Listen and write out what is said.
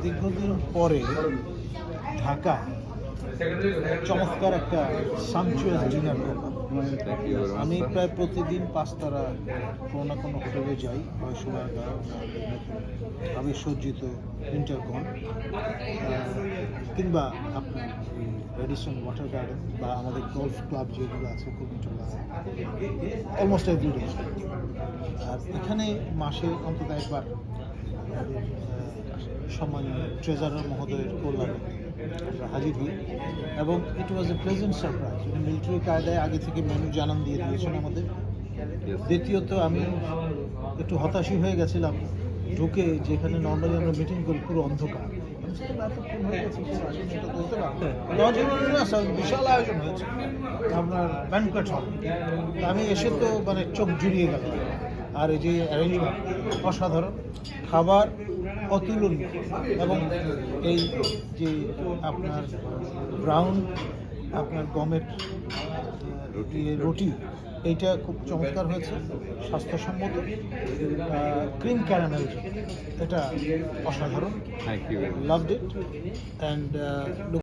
দীর্ঘদিন পরে ঢাকা চমৎকার একটা সাংচুয়াস ডিনার করলাম। আমি প্রায় প্রতিদিন 5 তারা কোনো না কোনো হোটেলে যাই, হয় সোনারগাঁও আবিষ্যজ্জিত ইন্টারকন কিংবা আপনার রেডিসন ওয়াটার গার্ডেন বা আমাদের গলফ ক্লাব যেগুলো আছে কবিটোলা, অলমোস্ট এভরিডে। আর এখানে মাসে অন্তত একবার আমাদের সম্মানীয় ট্রেজারার মহোদয়ের কল্যাণে আমরা হাজির হই এবং ইট ওয়াজ এ প্লেজেন্ট সারপ্রাইজ। মিলিটারি কায়দায় আগে থেকে মেনু জানান দিয়ে দিয়েছেন আমাদের। দ্বিতীয়ত আমি একটু হতাশই হয়ে গেছিলাম ঢুকে, যেখানে নর্মালি আমরা মিটিং করি পুরো অন্ধকার। বিশাল আয়োজন হয়েছে আপনার ব্যানকোয়েট হল। আমি এসে তো মানে চোখ জুড়িয়ে গেল। আর এই যে অ্যারেঞ্জমেন্ট অসাধারণ, খাবার অতুলনীয় এবং এই যে আপনার ব্রাউন আপনার গমের রুটি, এইটা খুব চমৎকার হয়েছে, স্বাস্থ্যসম্মত। ক্রিম ক্যারামেল, এটা অসাধারণ, লাভড ইট অ্যান্ড